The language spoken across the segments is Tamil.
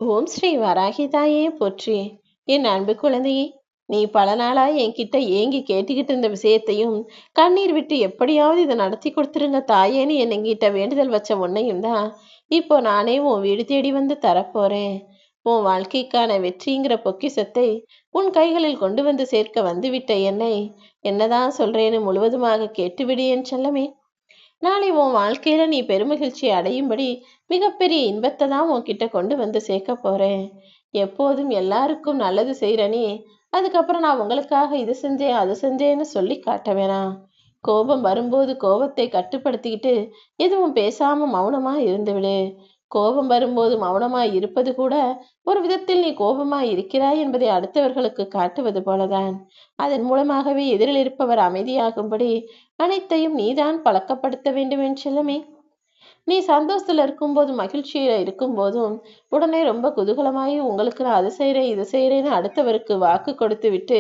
ஓம் ஸ்ரீ வராகி தாயே போற்றி. என் அன்பு குழந்தையே, நீ பல நாளா என்கிட்ட ஏங்கி கேட்டுக்கிட்டு இருந்த விஷயத்தையும் கண்ணீர் விட்டு எப்படியாவது இதை நடத்தி கொடுத்துருங்க தாயேன்னு என்கிட்ட வேண்டுதல் வச்ச உன்னையும் தான் இப்போ நானே உன் வீடு தேடி வந்து தரப்போறேன். உன் வாழ்க்கைக்கான வெற்றிங்கிற பொக்கிஷத்தை உன் கைகளில் கொண்டு வந்து சேர்க்க வந்துவிட்ட என்னை என்னதான் சொல்றேன்னு முழுவதுமாக கேட்டுவிடு என் செல்லமே. நாளை உன் வாழ்க்கையில நீ பெருமகிழ்ச்சி அடையும்படி மிகப்பெரிய இன்பத்தை தான் உன்கிட்ட கொண்டு வந்து சேர்க்க போறேன். எப்போதும் எல்லாருக்கும் நல்லது செய்யறனே, அதுக்கப்புறம் நான் உங்களுக்காக இது செஞ்சேன் அது செஞ்சேன்னு சொல்லி காட்ட வேணாம். கோபம் வரும்போது கோபத்தை கட்டுப்படுத்திக்கிட்டு எதுவும் பேசாம மௌனமா இருந்துவிடு. கோபம் வரும்போது மௌனமா இருப்பது கூட ஒரு விதத்தில் நீ கோபமா இருக்கிறாய் என்பதை அடுத்தவர்களுக்கு காட்டுவது போலதான். அதன் மூலமாகவே எதிரில் இருப்பவர் அமைதியாகும்படி அனைத்தையும் நீதான் பழக்கப்படுத்த வேண்டும் என் செல்லமே. நீ சந்தோஷத்துல இருக்கும்போதும் மகிழ்ச்சியில இருக்கும்போதும் உடனே ரொம்ப குதூகலமாயி உங்களுக்கு நான் அது செய்யறேன் இது செய்யறேன்னு அடுத்தவருக்கு வாக்கு கொடுத்து விட்டு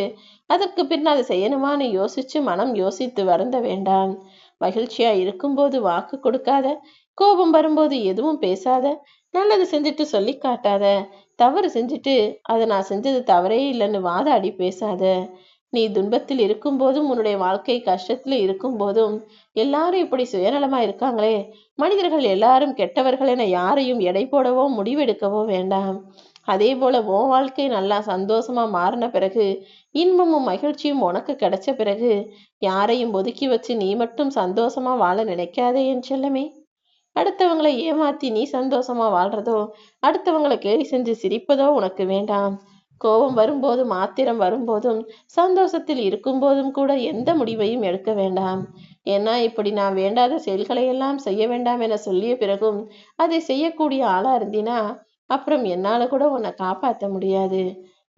அதற்கு பின் அதை செய்யணுமான்னு யோசிச்சு மனம் யோசித்து வருந்த வேண்டாம். மகிழ்ச்சியா இருக்கும்போது வாக்கு கொடுக்காத, கோபம் வரும்போது எதுவும் பேசாத, நல்லது செஞ்சுட்டு சொல்லி காட்டாத, தவறு செஞ்சுட்டு அதை நான் செஞ்சது தவறே இல்லைன்னு வாதாடி பேசாத. நீ துன்பத்தில் இருக்கும்போதும் உன்னுடைய வாழ்க்கை கஷ்டத்துல இருக்கும்போதும் எல்லாரும் இப்படி சுயநலமா இருக்காங்களே, மனிதர்கள் எல்லாரும் கெட்டவர்கள் என யாரையும் எடை போடவோ முடிவெடுக்கவோ வேண்டாம். அதே போல உன் வாழ்க்கை நல்லா சந்தோஷமா மாறின பிறகு, இன்பமும் மகிழ்ச்சியும் உனக்கு கிடைச்ச பிறகு யாரையும் ஒதுக்கி வச்சு நீ மட்டும் சந்தோஷமா வாழ நினைக்காதே என் செல்லமே. அடுத்தவங்களை ஏமாத்தி நீ சந்தோஷமா வாழ்றதோ, அடுத்தவங்களை கேலி செஞ்சு சிரிப்பதோ உனக்கு வேண்டாம். கோபம் வரும்போதும் ஆத்திரம் வரும்போதும் சந்தோஷத்தில் இருக்கும்போதும் கூட எந்த முடிவையும் எடுக்க வேண்டாம். ஏன்னா இப்படி நான் வேண்டாத செயல்களை எல்லாம் செய்ய வேண்டாம் என சொல்லிய பிறகும் அதை செய்யக்கூடிய ஆளா இருந்தினா அப்புறம் என்னால கூட உன்னை காப்பாற்ற முடியாது.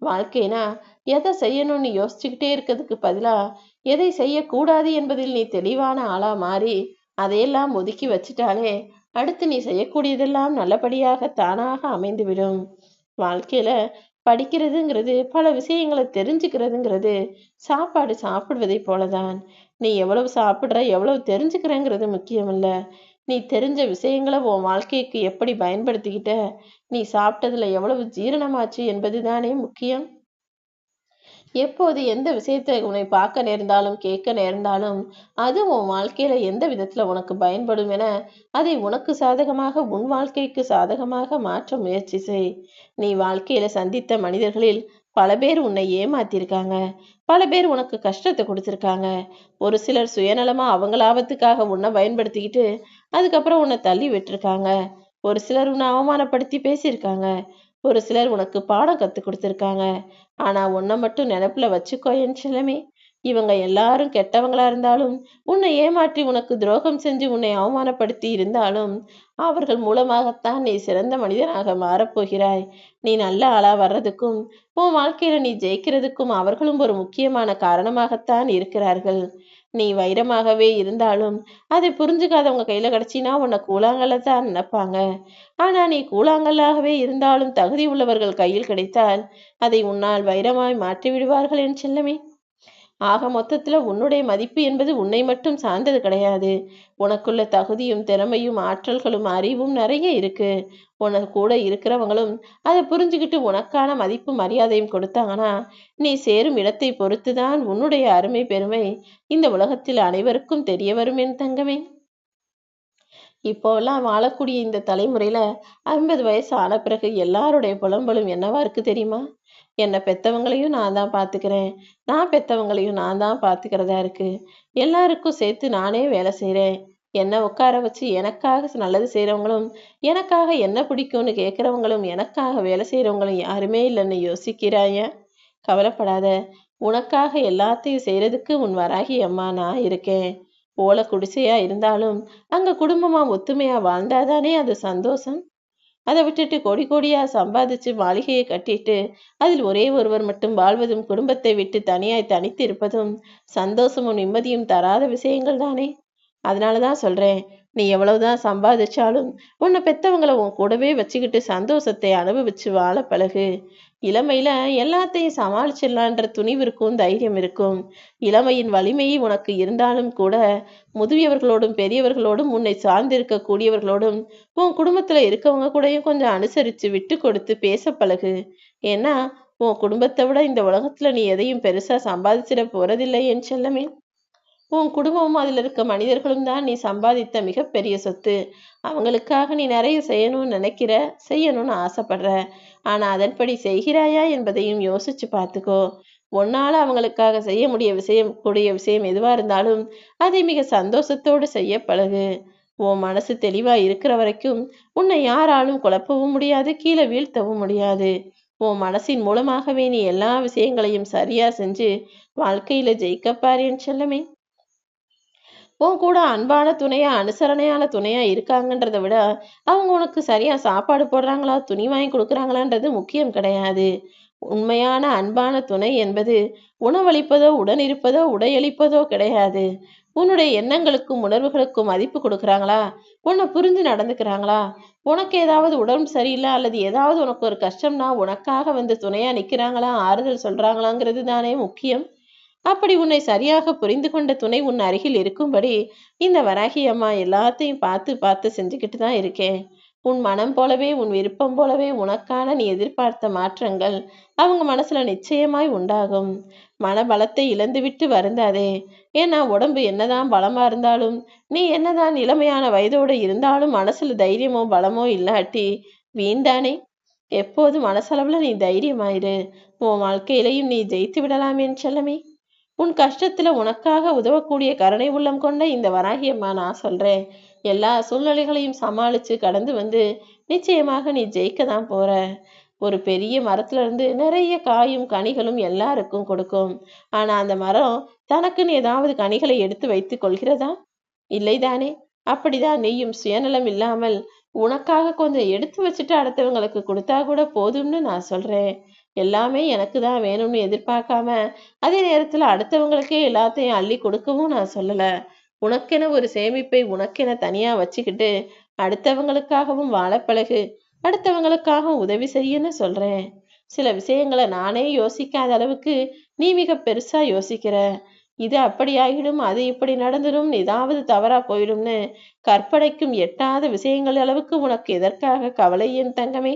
வாழ்க்கைனா எதை செய்யணும்னு யோசிச்சுக்கிட்டே இருக்கிறதுக்கு பதிலா எதை செய்யக்கூடாது என்பதில் நீ தெளிவான ஆளா மாறி அதையெல்லாம் ஒதுக்கி வச்சிட்டாலே அடுத்து நீ செய்யக்கூடியதெல்லாம் நல்லபடியாக தானாக அமைந்துவிடும். வாழ்க்கையில படிக்கிறதுங்கிறது பல விஷயங்களை தெரிஞ்சுக்கிறதுங்கிறது சாப்பாடு சாப்பிடுவதை போலதான். நீ எவ்வளவு சாப்பிடுற எவ்வளவு தெரிஞ்சுக்கிறங்கிறது முக்கியம் இல்ல. நீ தெரிஞ்ச விஷயங்களை உன் வாழ்க்கைக்கு எப்படி பயன்படுத்திக்கிட்ட, நீ சாப்பிட்டதுல எவ்வளவு ஜீரணமாச்சு என்பதுதானே முக்கியம். எப்போது எந்த விஷயத்தை உன்னை பார்க்க நேர்ந்தாலும் கேட்க நேர்ந்தாலும் அது உன் வாழ்க்கையில எந்த விதத்துல உனக்கு பயன்படும் என அதை உனக்கு சாதகமாக உன் வாழ்க்கைக்கு சாதகமாக மாற்ற முயற்சி செய். நீ வாழ்க்கையில சந்தித்த மனிதர்களில் பல பேர் உன்னை ஏமாத்திருக்காங்க, பல பேர் உனக்கு கஷ்டத்தை கொடுத்துருக்காங்க. ஒரு சிலர் சுயநலமா அவங்க லாபத்துக்காக உன்னை பயன்படுத்திக்கிட்டு அதுக்கப்புறம் உன்னை தள்ளி விட்டுருக்காங்க. ஒரு சிலர் உன்னை அவமானப்படுத்தி பேசியிருக்காங்க. ஒரு சிலர் உனக்கு பாடம் கத்து கொடுத்துருக்காங்க. ஆனா உன்னை மட்டும் நினைப்புல வச்சுக்கோ என் செல்லமே. இவங்க எல்லாரும் கெட்டவங்களா இருந்தாலும் உன்னை ஏமாற்றி உனக்கு துரோகம் செஞ்சு உன்னை அவமானப்படுத்தி இருந்தாலும் அவர்கள் மூலமாகத்தான் நீ சிறந்த மனிதனாக மாறப்போகிறாய். நீ நல்ல ஆளா வர்றதுக்கும் உன் வாழ்க்கையில நீ ஜெயிக்கிறதுக்கும் அவர்களும் ஒரு முக்கியமான காரணமாகத்தான் இருக்கிறார்கள். நீ வைரமாகவே இருந்தாலும் அதை புரிஞ்சுக்காதவங்க கையில கிடைச்சினா உன்னை கூழாங்கல்ல தான் நினைப்பாங்க. ஆனா நீ கூழாங்கல்லாகவே இருந்தாலும் தகுதி உள்ளவர்கள் கையில் கிடைத்தால் அதை உன்னால் வைரமாய் மாற்றி விடுவார்கள் என் செல்லமே. ஆக மொத்தத்துல உன்னுடைய மதிப்பு என்பது உன்னை மட்டும் சார்ந்தது கிடையாது. உனக்குள்ள தகுதியும் திறமையும் ஆற்றல்களும் அறிவும் நிறைய இருக்கு. உனக்கு கூட இருக்கிறவங்களும் அதை புரிஞ்சுக்கிட்டு உனக்கான மதிப்பு மரியாதையும் கொடுத்தாங்கன்னா நீ சேரும் இடத்தை பொறுத்துதான் உன்னுடைய அருமை பெருமை இந்த உலகத்தில் அனைவருக்கும் தெரிய வரும் என் தங்கமே. இப்போலாம் வாழக்கூடிய இந்த தலைமுறையில 50 வயசு ஆன பிறகு எல்லாருடைய புலம்பலும் என்னவா இருக்கு தெரியுமா? என்னை பெத்தவங்களையும் நான் தான் பார்த்துக்கிறேன், நான் பெத்தவங்களையும் நான் தான் பார்த்துக்கிறதா இருக்கு. எல்லாருக்கும் சேர்த்து நானே வேலை செய்கிறேன். என்னை உட்கார வச்சு எனக்காக நல்லது செய்கிறவங்களும், எனக்காக என்ன பிடிக்கும்னு கேட்குறவங்களும், எனக்காக வேலை செய்கிறவங்களும் யாருமே இல்லைன்னு யோசிக்கிறாய? கவலைப்படாத. உனக்காக எல்லாத்தையும் செய்யறதுக்கு உன் வராகி அம்மா நான் இருக்கேன். ஓலை குடிசையா இருந்தாலும் அங்க குடும்பமா ஒத்துமையா வாழ்ந்தாதானே அது சந்தோஷம். அதை விட்டுட்டு கோடி கோடியா சம்பாதிச்சு மாளிகையை கட்டிட்டு அதில் ஒரே ஒருவர் மட்டும் வாழ்வதும் குடும்பத்தை விட்டு தனியாய் தனித்து இருப்பதும் சந்தோஷமும் நிம்மதியும் தராத விஷயங்கள் தானே. அதனாலதான் சொல்றேன், நீ எவ்வளவுதான் சம்பாதிச்சாலும் உன்னை பெத்தவங்களை உன் கூடவே வச்சுக்கிட்டு சந்தோஷத்தை அனுபவிச்சு வாழ பழகு. இளமையில எல்லாத்தையும் சமாளிச்சிடலான்ற துணிவு இருக்கும், தைரியம் இருக்கும். இளமையின் வலிமை உனக்கு இருந்தாலும் கூட முதியவர்களோடும் பெரியவர்களோடும் உன்னை சார்ந்திருக்க கூடியவர்களோடும் உன் குடும்பத்துல இருக்கவங்க கூடயும் கொஞ்சம் அனுசரிச்சு விட்டு கொடுத்து பேச பழகு. ஏன்னா உன் குடும்பத்தை விட இந்த உலகத்துல நீ எதையும் பெருசா சம்பாதிச்சிட போறதில்லை என் செல்லமே. உன் குடும்பமும் அதில் இருக்க மனிதர்களும் தான் நீ சம்பாதித்த மிகப்பெரிய சொத்து. அவங்களுக்காக நீ நிறைய செய்யணும்னு நினைக்கிற, செய்யணும்னு ஆசைப்படுற. ஆனா அதன்படி செய்கிறாயா என்பதையும் யோசிச்சு பார்த்துக்கோ. உன்னால அவங்களுக்காக செய்ய கூடிய விஷயம் எதுவா இருந்தாலும் அதை மிக சந்தோஷத்தோடு செய்ய பழகு. உன் மனசு தெளிவா இருக்கிற வரைக்கும் உன்னை யாராலும் குழப்பவும் முடியாது, கீழே வீழ்த்தவும் முடியாது. உன் மனசின் மூலமாகவே நீ எல்லா விஷயங்களையும் சரியா செஞ்சு வாழ்க்கையில ஜெயிக்கப்பாரு என் செல்லமே. உன் கூட அன்பான துணையா, அனுசரணையான துணையா இருக்காங்கன்றத விட, அவங்க உனக்கு சரியா சாப்பாடு போடுறாங்களா, துணி வாங்கி கொடுக்குறாங்களான்றது முக்கியம் கிடையாது. உண்மையான அன்பான துணை என்பது உணவளிப்பதோ, உடனிருப்பதோ, உடையளிப்பதோ கிடையாது. உன்னுடைய எண்ணங்களுக்கும் உணர்வுகளுக்கும் மதிப்பு கொடுக்குறாங்களா, உன்னை புரிஞ்சு நடந்துக்கிறாங்களா, உனக்கு ஏதாவது உடம்பு சரியில்லை அல்லது ஏதாவது உனக்கு ஒரு கஷ்டம்னா உனக்காக வந்து துணையா நிற்கிறாங்களா, ஆறுதல் சொல்றாங்களாங்கிறது தானே முக்கியம். அப்படி உன்னை சரியாக புரிந்து கொண்ட துணை உன் அருகில் இருக்கும்படி இந்த வராகி அம்மா எல்லாத்தையும் பார்த்து பார்த்து செஞ்சுக்கிட்டு தான் இருக்கேன். உன் மனம் போலவே, உன் விருப்பம் போலவே உனக்கான நீ எதிர்பார்த்த மாற்றங்கள் அவங்க மனசுல நிச்சயமாய் உண்டாகும். மன பலத்தை இழந்துவிட்டு வருந்தாதே. ஏன்னா உடம்பு என்னதான் பலமா இருந்தாலும், நீ என்னதான் இளமையான வயதோடு இருந்தாலும் மனசுல தைரியமோ பலமோ இல்லாட்டி வீண்தானே. எப்போது மனசளவுல நீ தைரியமாயிரு. உன் வாழ்க்கையிலையும் நீ ஜெயித்து விடலாமேன்னு செல்லமே. உன் கஷ்டத்துல உனக்காக உதவக்கூடிய கருணை உள்ளம் கொண்ட இந்த வராகியம்மா நான் சொல்றேன். எல்லா சூழ்நிலைகளையும் சமாளிச்சு கடந்து வந்து நிச்சயமாக நீ ஜெயிக்க தான் போற. ஒரு பெரிய மரத்துல இருந்து நிறைய காயும் கனிகளும் எல்லாருக்கும் கொடுக்கும். ஆனா அந்த மரம் தனக்குன்னு ஏதாவது கனிகளை எடுத்து வைத்துக் கொள்கிறதா? இல்லைதானே. அப்படிதான் நீயும் சுயநலம் இல்லாமல் உனக்காக கொஞ்சம் எடுத்து வச்சுட்டு அடுத்தவங்களுக்கு கொடுத்தா கூட போதும்னு நான் சொல்றேன். எல்லாமே எனக்கு தான் வேணும்னு எதிர்பார்க்காம அதே நேரத்துல அடுத்தவங்களுக்கே எல்லாத்தையும் அள்ளி கொடுக்கவும் நான் சொல்லல. உனக்கென ஒரு சேமிப்பை உனக்கென தனியா வச்சுக்கிட்டு அடுத்தவங்களுக்காகவும் வாழ பழகு. அடுத்தவங்களுக்காக உதவி செய்யன்னு சொல்றேன். சில விஷயங்களை நானே யோசிக்காத அளவுக்கு நீ மிக பெருசா யோசிக்கிற. இது அப்படி ஆகிடும், அது இப்படி நடந்துடும், ஏதாவது தவறா போயிடும்னு கற்பனைக்கும் எட்டாத விஷயங்கள் அளவுக்கு உனக்கு எதற்காக கவலை என் தங்கமே.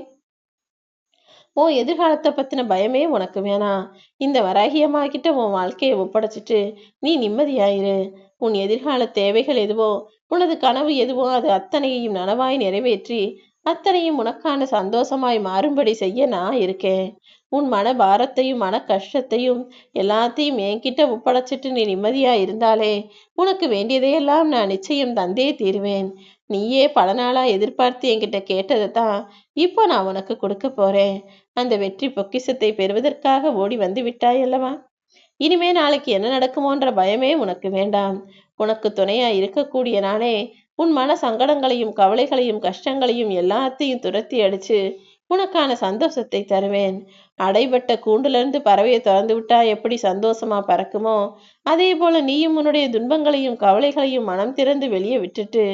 உன் எதிர்காலத்தை பத்தின பயமே உனக்கு வேணாம். இந்த வராகியம்மா கிட்ட உன் வாழ்க்கையை ஒப்படைச்சிட்டு நீ நிம்மதியாயிரு. உன் எதிர்கால தேவைகள் எதுவோ, உனது கனவு எதுவோ அது அத்தனையையும் நனவாய் நிறைவேற்றி அத்தனையும் உனக்கான சந்தோஷமாய் மாறும்படி செய்ய நான் இருக்கேன். உன் மன பாரத்தையும் மன கஷ்டத்தையும் எல்லாத்தையும் என்கிட்ட ஒப்படைச்சிட்டு நீ நிம்மதியா இருந்தாலே உனக்கு வேண்டியதையெல்லாம் நான் நிச்சயம் தந்தே தீருவேன். நீயே பல நாளா எதிர்பார்த்து என்கிட்ட கேட்டதை தான் இப்போ நான் உனக்கு கொடுக்க போறேன். அந்த வெற்றி பொக்கிஷத்தை பெறுவதற்காக ஓடி வந்து விட்டாய் அல்லவா. இனிமே நாளைக்கு என்ன நடக்குமோன்ற பயமே உனக்கு வேண்டாம். உனக்கு துணையா இருக்கக்கூடிய நானே உன் மன சங்கடங்களையும் கவலைகளையும் கஷ்டங்களையும் எல்லாத்தையும் துரத்தி அடிச்சு உனக்கான சந்தோஷத்தை தருவேன். அடைபட்ட கூண்டுலேருந்து பறவையை திறந்து விட்டா எப்படி சந்தோஷமா பறக்குமோ, அதே போல நீயும் உன்னுடைய துன்பங்களையும் கவலைகளையும் மனம் திறந்து வெளியே விட்டுட்டு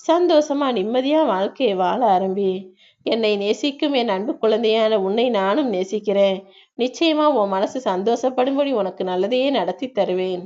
சந்தோஷமா நிம்மதியா வாழ்க்கையை வாழ ஆரம்பி. என்னை நேசிக்கும் என் அன்பு குழந்தையான உன்னை நானும் நேசிக்கிறேன். நிச்சயமா உன் மனசு சந்தோஷப்படும்படி உனக்கு நல்லதையே நடத்தி தருவேன்.